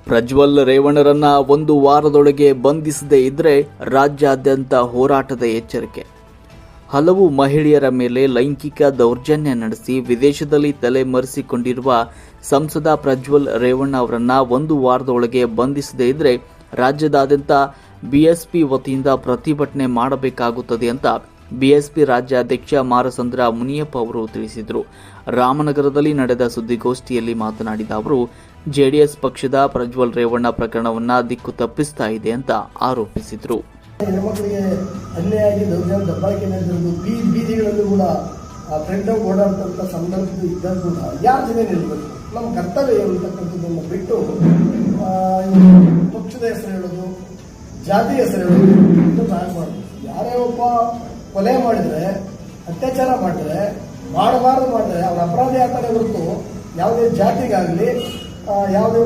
ಪ್ರಜ್ವಲ್ ರೇವಣ್ಣರನ್ನ ಒಂದು ವಾರದೊಳಗೆ ಬಂಧಿಸದೇ ಇದ್ರೆ ರಾಜ್ಯಾದ್ಯಂತ ಹೋರಾಟದ ಎಚ್ಚರಿಕೆ. ಹಲವು ಮಹಿಳೆಯರ ಮೇಲೆ ಲೈಂಗಿಕ ದೌರ್ಜನ್ಯ ನಡೆಸಿ ವಿದೇಶದಲ್ಲಿ ತಲೆಮರೆಸಿಕೊಂಡಿರುವ ಸಂಸದ ಪ್ರಜ್ವಲ್ ರೇವಣ್ಣ ಅವರನ್ನ ಒಂದು ವಾರದೊಳಗೆ ಬಂಧಿಸದೇ ಇದ್ರೆ ರಾಜ್ಯದಾದ್ಯಂತ ಬಿಎಸ್ಪಿ ವತಿಯಿಂದ ಪ್ರತಿಭಟನೆ ಮಾಡಬೇಕಾಗುತ್ತದೆ ಅಂತ ಬಿಎಸ್ಪಿ ರಾಜ್ಯಾಧ್ಯಕ್ಷ ಮಾರಸಂದ್ರ ಮುನಿಯಪ್ಪ ಅವರು ತಿಳಿಸಿದರು. ರಾಮನಗರದಲ್ಲಿ ನಡೆದ ಸುದ್ದಿಗೋಷ್ಠಿಯಲ್ಲಿ ಮಾತನಾಡಿದ ಅವರು, ಜೆಡಿಎಸ್ ಪಕ್ಷದ ಪ್ರಜ್ವಲ್ ರೇವಣ್ಣ ಪ್ರಕರಣವನ್ನ ದಿಕ್ಕು ತಪ್ಪಿಸ್ತಾ ಇದೆ ಅಂತ ಆರೋಪಿಸಿದರು. ಹೆಣ್ಮಕ್ಳಿಗೆ ಅನ್ಯಾಯ ದೌರ್ಜನ್ಯ ದಬ್ಬಾಳಿಕೆ ನಡೆದಿರೋದು ಬೀದಿಗಳಲ್ಲೂ ಕೂಡ ಫ್ರೆಂಡ್ ಓಡಾಡ್ತಂಥ ಸಂದರ್ಭ ಇದ್ದಾಗ ಕೂಡ ಯಾರ ಜೊತೆ ನಿಲ್ಲಬೇಕು, ನಮ್ಮ ಕರ್ತವ್ಯ ಅಂತಕ್ಕಂಥದ್ದನ್ನು ಬಿಟ್ಟು ಪಕ್ಷದ ಹೆಸರು ಹೇಳೋದು, ಜಾತಿ ಹೆಸರು ಹೇಳೋದು ಇದನ್ನು ಮಾಡಬಾರ್ದು. ಯಾರೇ ಒಬ್ಬ ಕೊಲೆ ಮಾಡಿದ್ರೆ, ಅತ್ಯಾಚಾರ ಮಾಡಿದ್ರೆ, ಮಾಡಬಾರ್ದು ಮಾಡಿದ್ರೆ ಅವರ ಅಪರಾಧಿ ಆಗ್ತಾನೆ ಹೊರತು ಯಾವುದೇ ಜಾತಿಗಾಗಲಿ ಯಾವುದೇ